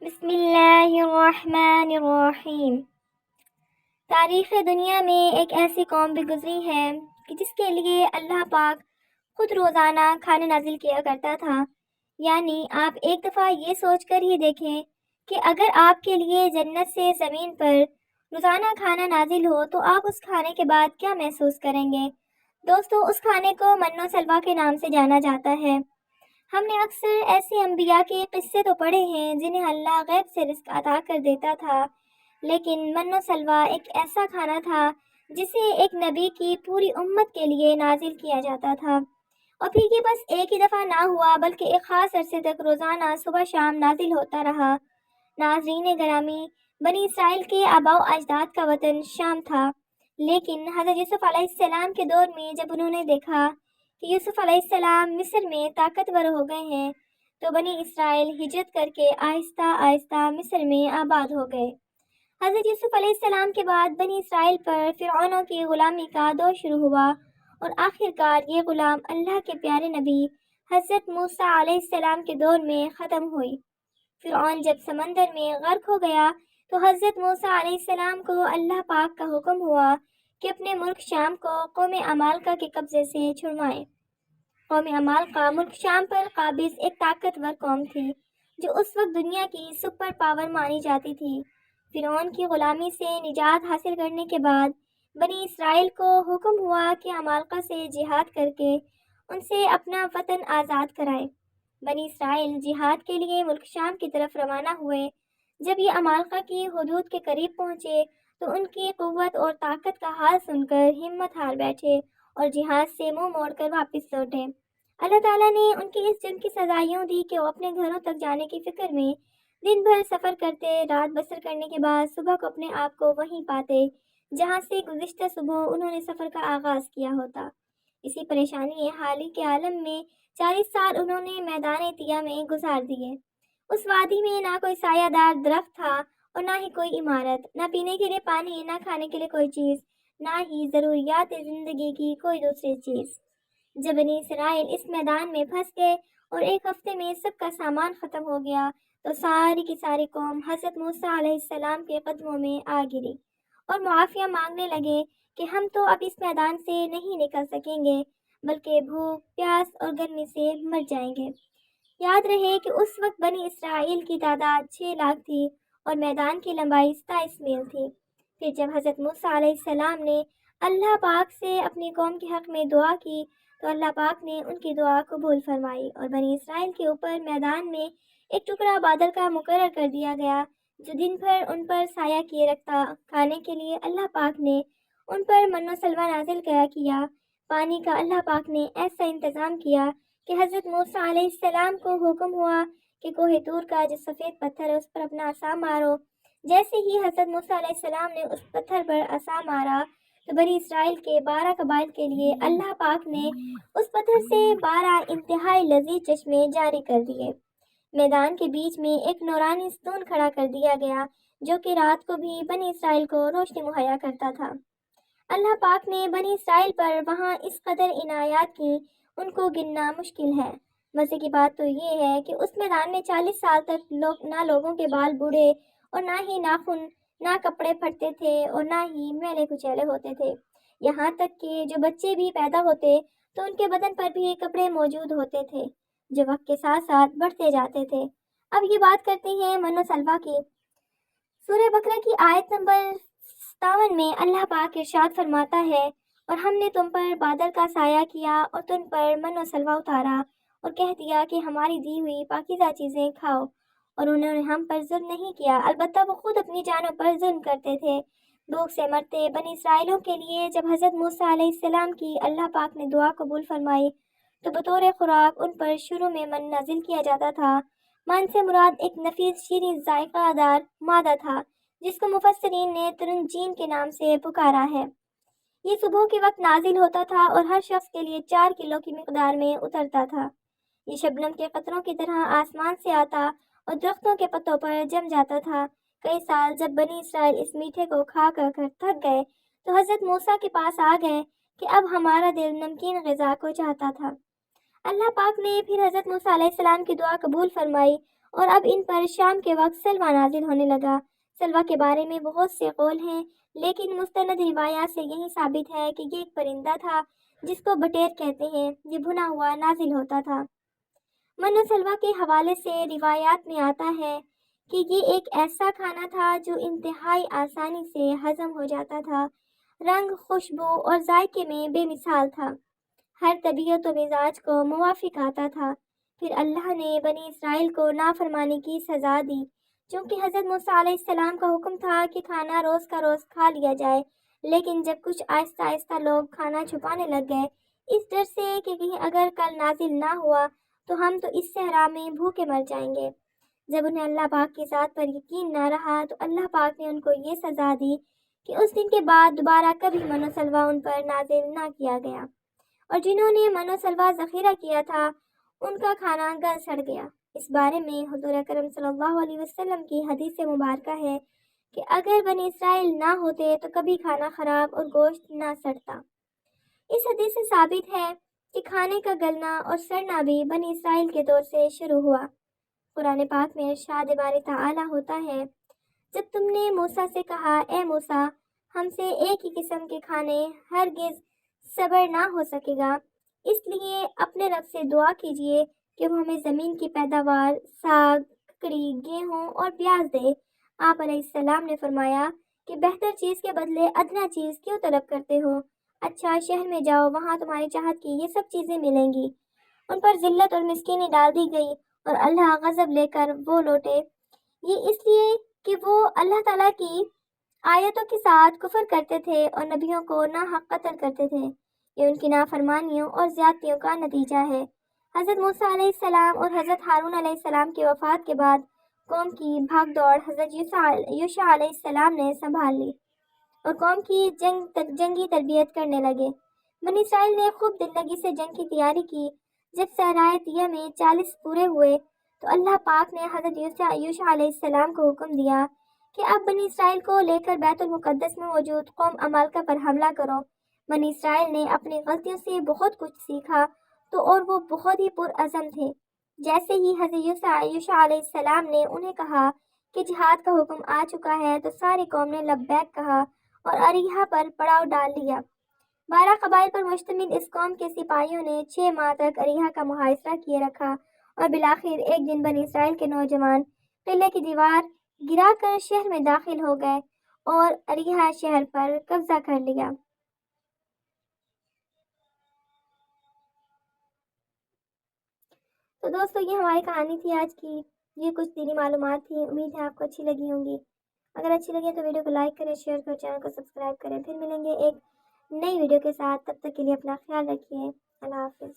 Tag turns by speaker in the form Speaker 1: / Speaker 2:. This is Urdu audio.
Speaker 1: بسم اللہ الرحمن الرحیم۔ تاریخ دنیا میں ایک ایسی قوم بھی گزری ہے کہ جس کے لیے اللہ پاک خود روزانہ کھانا نازل کیا کرتا تھا۔ یعنی آپ ایک دفعہ یہ سوچ کر ہی دیکھیں کہ اگر آپ کے لیے جنت سے زمین پر روزانہ کھانا نازل ہو تو آپ اس کھانے کے بعد کیا محسوس کریں گے؟ دوستو، اس کھانے کو من و سلویٰ کے نام سے جانا جاتا ہے۔ ہم نے اکثر ایسے انبیاء کے قصے تو پڑھے ہیں جنہیں اللہ غیب سے رزق عطا کر دیتا تھا، لیکن من و سلویٰ ایک ایسا کھانا تھا جسے ایک نبی کی پوری امت کے لیے نازل کیا جاتا تھا، اور پھر یہ بس ایک ہی دفعہ نہ ہوا بلکہ ایک خاص عرصے تک روزانہ صبح شام نازل ہوتا رہا۔ ناظرین گرامی، بنی اسرائیل کے آباء و اجداد کا وطن شام تھا، لیکن حضرت یوسف علیہ السلام کے دور میں جب انہوں نے دیکھا کہ یوسف علیہ السلام مصر میں طاقتور ہو گئے ہیں تو بنی اسرائیل ہجرت کر کے آہستہ آہستہ مصر میں آباد ہو گئے۔ حضرت یوسف علیہ السلام کے بعد بنی اسرائیل پر فرعونوں کی غلامی کا دور شروع ہوا، اور آخر کار یہ غلام اللہ کے پیارے نبی حضرت موسیٰ علیہ السلام کے دور میں ختم ہوئی۔ فرعون جب سمندر میں غرق ہو گیا تو حضرت موسیٰ علیہ السلام کو اللہ پاک کا حکم ہوا کہ اپنے ملک شام کو قوم عمالقہ کے قبضے سے چھڑوائیں۔ قوم عمالقہ ملک شام پر قابض ایک طاقتور قوم تھی جو اس وقت دنیا کی سپر پاور مانی جاتی تھی۔ فرعون کی غلامی سے نجات حاصل کرنے کے بعد بنی اسرائیل کو حکم ہوا کہ عمالقہ سے جہاد کر کے ان سے اپنا وطن آزاد کرائے۔ بنی اسرائیل جہاد کے لیے ملک شام کی طرف روانہ ہوئے۔ جب یہ عمالقہ کی حدود کے قریب پہنچے تو ان کی قوت اور طاقت کا حال سن کر ہمت ہار بیٹھے اور جہاد سے منہ موڑ کر واپس لوٹے۔ اللہ تعالیٰ نے ان کی اس جرم کی سزا یوں دی کہ وہ اپنے گھروں تک جانے کی فکر میں دن بھر سفر کرتے، رات بسر کرنے کے بعد صبح کو اپنے آپ کو وہیں پاتے جہاں سے گزشتہ صبح انہوں نے سفر کا آغاز کیا ہوتا۔ اسی پریشانی حالی کے عالم میں 40 سال انہوں نے میدان طیہ میں گزار دیے۔ اس وادی میں نہ کوئی سایہ دار درخت تھا اور نہ ہی کوئی عمارت، نہ پینے کے لیے پانی، نہ کھانے کے لیے کوئی چیز، نہ ہی ضروریات زندگی کی کوئی دوسری چیز۔ جب بنی اسرائیل اس میدان میں پھنس گئے اور ایک ہفتے میں سب کا سامان ختم ہو گیا تو ساری کی ساری قوم حضرت موسیٰ علیہ السلام کے قدموں میں آ گری اور معافیہ مانگنے لگے کہ ہم تو اب اس میدان سے نہیں نکل سکیں گے، بلکہ بھوک، پیاس اور گرمی سے مر جائیں گے۔ یاد رہے کہ اس وقت بنی اسرائیل کی تعداد 6 لاکھ تھی اور میدان کی لمبائی 27 میل تھی۔ پھر جب حضرت موسیٰ علیہ السلام نے اللہ پاک سے اپنی قوم کے حق میں دعا کی تو اللہ پاک نے ان کی دعا قبول فرمائی اور بنی اسرائیل کے اوپر میدان میں ایک ٹکڑا بادل کا مقرر کر دیا گیا جو دن بھر ان پر سایہ کیے رکھتا۔ کھانے کے لیے اللہ پاک نے ان پر من و سلویٰ نازل کیا۔ پانی کا اللہ پاک نے ایسا انتظام کیا کہ حضرت موسیٰ علیہ السلام کو حکم ہوا کہ کوہ طور کا جو سفید پتھر ہے اس پر اپنا عصا مارو۔ جیسے ہی حضرت موسیٰ علیہ السلام نے اس پتھر پر عصا مارا تو بنی اسرائیل کے 12 قبائل کے لیے اللہ پاک نے اس پتھر سے 12 انتہائی لذیذ چشمے جاری کر دیے۔ میدان کے بیچ میں ایک نورانی ستون کھڑا کر دیا گیا جو کہ رات کو بھی بنی اسرائیل کو روشنی مہیا کرتا تھا۔ اللہ پاک نے بنی اسرائیل پر وہاں اس قدر عنایات کی ان کو گننا مشکل ہے۔ مزے کی بات تو یہ ہے کہ اس میدان میں 40 سال تک نہ لوگوں کے بال بوڑھے اور نہ ہی ناخن، نہ کپڑے پھٹتے تھے اور نہ ہی میلے کچیلے ہوتے تھے۔ یہاں تک کہ جو بچے بھی پیدا ہوتے تو ان کے بدن پر بھی کپڑے موجود ہوتے تھے جو وقت کے ساتھ ساتھ بڑھتے جاتے تھے۔ اب یہ بات کرتے ہیں من و سلویٰ کی۔ سورہ بقرہ کی آیت نمبر 57 میں اللہ پاک ارشاد فرماتا ہے، اور ہم نے تم پر بادل کا سایہ کیا اور تم پر من و سلویٰ اتارا اور کہہ دیا کہ ہماری دی ہوئی پاکیزہ چیزیں کھاؤ، اور انہوں نے ہم پر ظلم نہیں کیا، البتہ وہ خود اپنی جانوں پر ظلم کرتے تھے۔ بھوک سے مرتے بنی اسرائیلوں کے لیے جب حضرت موسیٰ علیہ السلام کی اللہ پاک نے دعا قبول فرمائی تو بطور خوراک ان پر شروع میں من نازل کیا جاتا تھا۔ من سے مراد ایک نفیس شیریں ذائقہ دار مادہ تھا جس کو مفسرین نے ترنجین کے نام سے پکارا ہے۔ یہ صبح کے وقت نازل ہوتا تھا اور ہر شخص کے لیے 4 کلو کی مقدار میں اترتا تھا۔ یہ شبنم کے قطروں کی طرح آسمان سے آتا اور درختوں کے پتوں پر جم جاتا تھا۔ کئی سال جب بنی اسرائیل اس میٹھے کو کھا کر تھک گئے تو حضرت موسیٰ کے پاس آ گئے کہ اب ہمارا دل نمکین غذا کو چاہتا تھا۔ اللہ پاک نے پھر حضرت موسیٰ علیہ السلام کی دعا قبول فرمائی اور اب ان پر شام کے وقت سلوہ نازل ہونے لگا۔ سلوہ کے بارے میں بہت سے قول ہیں، لیکن مستند روایات سے یہی ثابت ہے کہ یہ ایک پرندہ تھا جس کو بٹیر کہتے ہیں۔ یہ بھنا ہوا نازل ہوتا تھا۔ من و سلوہ کے حوالے سے روایات میں آتا ہے کہ یہ ایک ایسا کھانا تھا جو انتہائی آسانی سے ہضم ہو جاتا تھا، رنگ، خوشبو اور ذائقے میں بے مثال تھا، ہر طبیعت و مزاج کو موافق آتا تھا۔ پھر اللہ نے بنی اسرائیل کو نافرمانی کی سزا دی، چونکہ حضرت موسیٰ علیہ السلام کا حکم تھا کہ کھانا روز کا روز کھا لیا جائے، لیکن جب کچھ آہستہ آہستہ لوگ کھانا چھپانے لگ گئے، اس ڈر سے کہ کہیں اگر کل نازل نہ ہوا تو ہم تو اس صحرا میں بھوکے مر جائیں گے۔ جب انہیں اللہ پاک کی ذات پر یقین نہ رہا تو اللہ پاک نے ان کو یہ سزا دی کہ اس دن کے بعد دوبارہ کبھی من و سلوہ ان پر نازل نہ کیا گیا، اور جنہوں نے من و سلوہ ذخیرہ کیا تھا ان کا کھانا گل سڑ گیا۔ اس بارے میں حضور اکرم صلی اللہ علیہ وسلم کی حدیث مبارکہ ہے کہ اگر بنی اسرائیل نہ ہوتے تو کبھی کھانا خراب اور گوشت نہ سڑتا۔ اس حدیث سے ثابت ہے کہ کھانے کا گلنا اور سڑنا بھی بنی اسرائیل کے دور سے شروع ہوا۔ قرآن پاک میں ارشاد باری تعالیٰ ہوتا ہے، جب تم نے موسیٰ سے کہا، اے موسیٰ، ہم سے ایک ہی قسم کے کھانے ہرگز صبر نہ ہو سکے گا، اس لیے اپنے رب سے دعا کیجئے کہ وہ ہمیں زمین کی پیداوار، ساگ، ککڑی، گیہوں اور پیاز دے۔ آپ علیہ السلام نے فرمایا کہ بہتر چیز کے بدلے ادنیٰ چیز کیوں طلب کرتے ہو؟ اچھا، شہر میں جاؤ، وہاں تمہاری چاہت کی یہ سب چیزیں ملیں گی۔ ان پر ذلت اور مسکینی ڈال دی گئی اور اللہ غضب لے کر وہ لوٹے۔ یہ اس لیے کہ وہ اللہ تعالیٰ کی آیتوں کے ساتھ کفر کرتے تھے اور نبیوں کو ناحق قتل کرتے تھے۔ یہ ان کی نافرمانیوں اور زیادتیوں کا نتیجہ ہے۔ حضرت موسیٰ علیہ السلام اور حضرت ہارون علیہ السلام کی وفات کے بعد قوم کی بھاگ دوڑ حضرت یوشع علیہ السلام نے سنبھال لی اور قوم کی جنگی تربیت کرنے لگے۔ بنی اسرائیل نے خوب دل لگی سے جنگ کی تیاری کی۔ جب صحرائے طیہ میں 40 پورے ہوئے تو اللہ پاک نے حضرت یوشع علیہ السلام کو حکم دیا کہ اب بنی اسرائیل کو لے کر بیت المقدس میں موجود قوم عمالقہ پر حملہ کرو۔ بنی اسرائیل نے اپنی غلطیوں سے بہت کچھ سیکھا تو اور وہ بہت ہی پرعزم تھے۔ جیسے ہی حضرت یوشع علیہ السلام نے انہیں کہا کہ جہاد کا حکم آ چکا ہے تو ساری قوم نے لبیک کہا اور اریحہ پر پڑاؤ ڈال لیا۔ 12 قبائل پر مشتمل اس قوم کے سپاہیوں نے 6 ماہ تک اریحہ کا محاصرہ کیے رکھا اور بالآخر ایک دن بنی اسرائیل کے نوجوان قلعے کی دیوار گرا کر شہر میں داخل ہو گئے اور اریحہ شہر پر قبضہ کر لیا۔ تو دوستو، یہ ہماری کہانی تھی آج کی۔ یہ کچھ دینی معلومات تھی، امید ہے آپ کو اچھی لگی ہوں گی۔ اگر اچھی لگی تو ویڈیو کو لائک کریں، شیئر کریں، چینل کو سبسکرائب کریں۔ پھر ملیں گے ایک نئی ویڈیو کے ساتھ، تب تک کے لیے اپنا خیال رکھیے۔ اللہ حافظ۔